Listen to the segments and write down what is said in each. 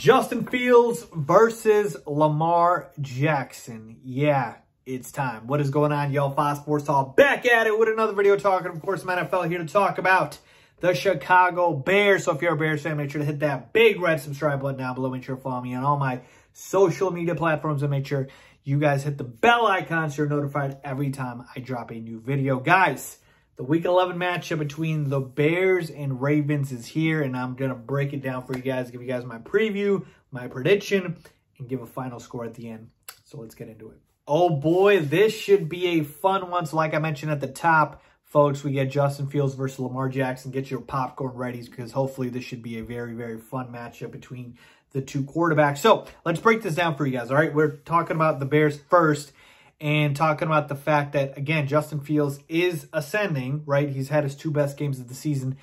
Justin Fields versus Lamar Jackson. Yeah, it's time. What is going on, y'all? Fox Sports Talk back at it with another video talking, of course, some NFL here to talk about the Chicago Bears. So if you're a Bears fan, make sure to hit that big red subscribe button down below. Make sure to follow me on all my social media platforms and make sure you guys hit the bell icon so you're notified every time I drop a new video. Guys, the Week 11 matchup between the Bears and Ravens is here, and I'm going to break it down for you guys, give you guys my preview, my prediction, and give a final score at the end. So let's get into it. Oh boy, this should be a fun one. So like I mentioned at the top, folks, we get Justin Fields versus Lamar Jackson. Get your popcorn ready because hopefully this should be a very, very fun matchup between the two quarterbacks. So let's break this down for you guys, all right? We're talking about the Bears first. And talking about the fact that, again, Justin Fields is ascending, right? He's had his two best games of the season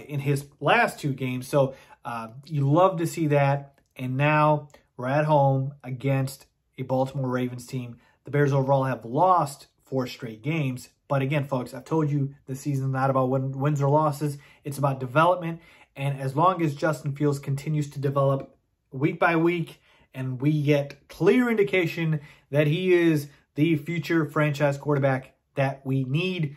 in his last two games. So you love to see that. And now we're at home against a Baltimore Ravens team. The Bears overall have lost 4 straight games. But again, folks, I've told you the season is not about wins or losses. It's about development. And as long as Justin Fields continues to develop week by week and we get clear indication that he is the future franchise quarterback that we need,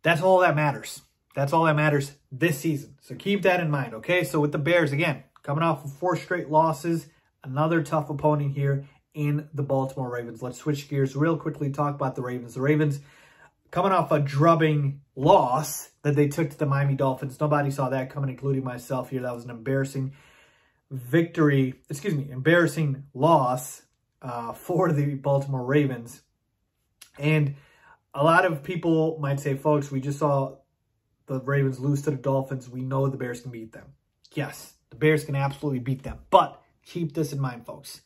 that's all that matters. That's all that matters this season. So keep that in mind, okay? So with the Bears, again, coming off of 4 straight losses, another tough opponent here in the Baltimore Ravens. Let's switch gears real quickly, talk about the Ravens. The Ravens coming off a drubbing loss that they took to the Miami Dolphins. Nobody saw that coming, including myself here. That was an embarrassing embarrassing loss for the Baltimore Ravens. And a lot of people might say, folks, we just saw the Ravens lose to the Dolphins. We know the Bears can beat them. Yes, the Bears can absolutely beat them. But keep this in mind, folks.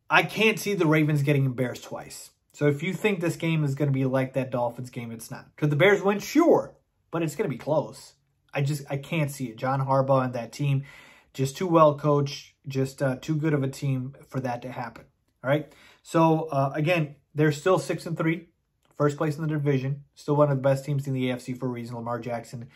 I can't see the Ravens getting embarrassed twice. So if you think this game is going to be like that Dolphins game, it's not. Could the Bears win? Sure. But it's going to be close. I can't see it. John Harbaugh and that team, just too well coached, just too good of a team for that to happen. All right. So again, they're still 6-3, first place in the division, still one of the best teams in the AFC for a reason. Lamar Jackson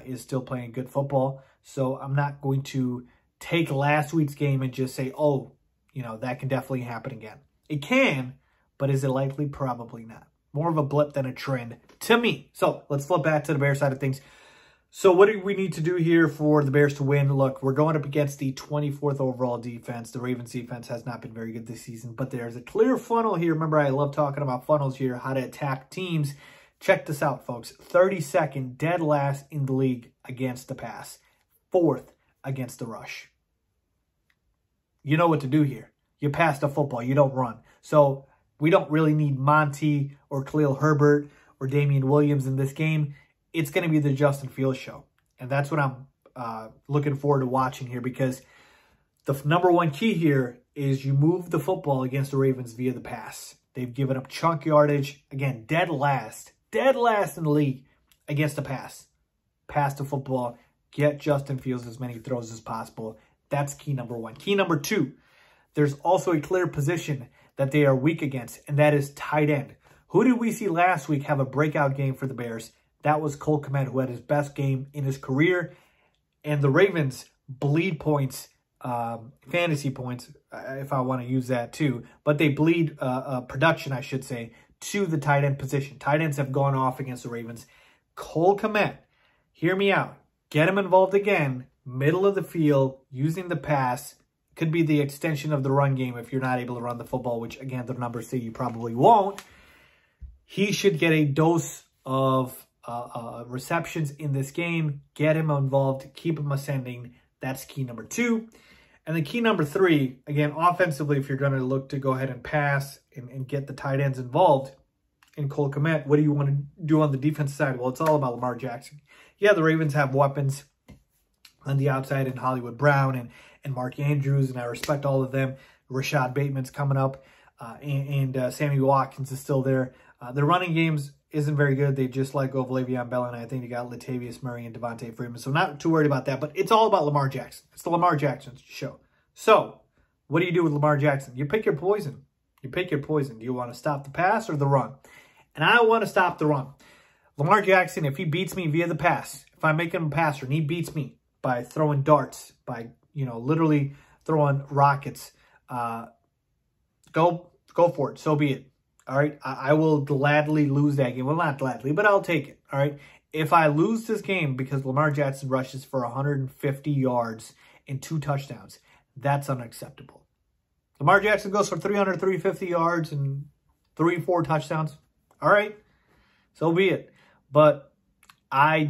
is still playing good football. So I'm not going to take last week's game and just say, oh, you know, that can definitely happen again. It can, but is it likely? Probably not. More of a blip than a trend to me. So let's flip back to the Bears side of things. So what do we need to do here for the Bears to win? Look, we're going up against the 24th overall defense. The Ravens defense has not been very good this season, but there's a clear funnel here. Remember, I love talking about funnels here, how to attack teams. Check this out, folks. 32nd, dead last in the league against the pass. 4th against the rush. You know what to do here. You pass the football. You don't run. So we don't really need Monty or Khalil Herbert or Damian Williams in this game. It's going to be the Justin Fields show. And that's what I'm looking forward to watching here, because the number one key here is you move the football against the Ravens via the pass. They've given up chunk yardage. Again, dead last in the league against the pass. Pass the football. Get Justin Fields as many throws as possible. That's key number 1. Key number 2, there's also a clear position that they are weak against, and that is tight end. Who did we see last week have a breakout game for the Bears? That was Cole Kmet, who had his best game in his career. And the Ravens bleed points, fantasy points, if I want to use that too. But they bleed production, I should say, to the tight end position. Tight ends have gone off against the Ravens. Cole Kmet, hear me out. Get him involved again, middle of the field, using the pass. Could be the extension of the run game if you're not able to run the football, which, again, the numbers say you probably won't. He should get a dose of receptions in this game. Get him involved. Keep him ascending. That's key number 2. And the key number 3, again, offensively, if you're going to look to go ahead and pass and get the tight ends involved in Cole Kmet, what do you want to do on the defensive side? Well, it's all about Lamar Jackson. Yeah, the Ravens have weapons on the outside in Hollywood Brown and Mark Andrews, and I respect all of them. Rashad Bateman's coming up, and Sammy Watkins is still there. The running games isn't very good. They just let go of Le'Veon Bell, and I think they got Latavius Murray and Devontae Freeman. So not too worried about that, but it's all about Lamar Jackson. It's the Lamar Jackson show. So what do you do with Lamar Jackson? You pick your poison. You pick your poison. Do you want to stop the pass or the run? And I want to stop the run. Lamar Jackson, if he beats me via the pass, if I make him a passer and he beats me by throwing darts, by literally throwing rockets. Go for it. So be it. All right. I will gladly lose that game. Well, not gladly, but I'll take it. All right. If I lose this game because Lamar Jackson rushes for 150 yards and 2 touchdowns, that's unacceptable. Lamar Jackson goes for 300, 350 yards and 3-4 touchdowns. All right. So be it. But I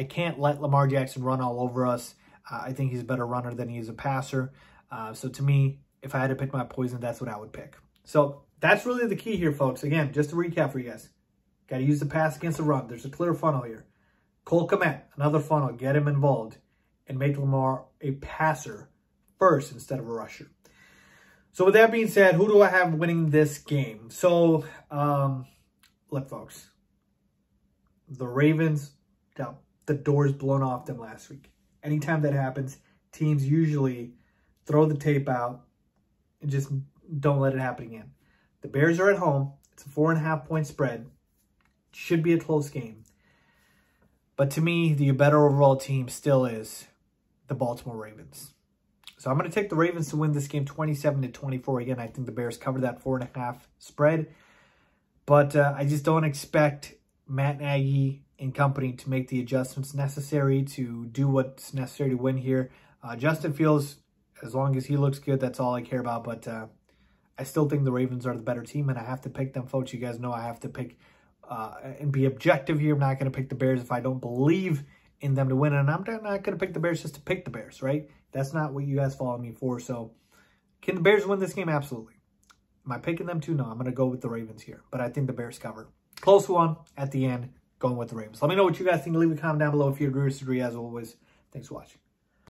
can't let Lamar Jackson run all over us. I think he's a better runner than he is a passer. So to me, if I had to pick my poison, that's what I would pick. So that's really the key here, folks. Again, just to recap for you guys. Got to use the pass against the run. There's a clear funnel here. Cole Kmet, another funnel. Get him involved and make Lamar a passer first instead of a rusher. So with that being said, who do I have winning this game? So, look, folks. The Ravens got the doors blown off them last week. Anytime that happens, teams usually throw the tape out and just don't let it happen again. The Bears are at home. It's a 4.5-point spread. Should be a close game. But to me, the better overall team still is the Baltimore Ravens. So I'm going to take the Ravens to win this game 27-24. Again, I think the Bears cover that 4.5 spread. But I just don't expect Matt Nagy and company to make the adjustments necessary to do what's necessary to win here. Justin Fields, as long as he looks good, that's all I care about. But I still think the Ravens are the better team, and I have to pick them, folks. You guys know I have to pick and be objective here. I'm not going to pick the Bears if I don't believe in them to win. And I'm not going to pick the Bears just to pick the Bears, right? That's not what you guys follow me for. So can the Bears win this game? Absolutely. Am I picking them to? No, I'm going to go with the Ravens here. But I think the Bears cover. Close one at the end, going with the Ravens. Let me know what you guys think. Leave a comment down below if you agree or disagree. As always, thanks for watching.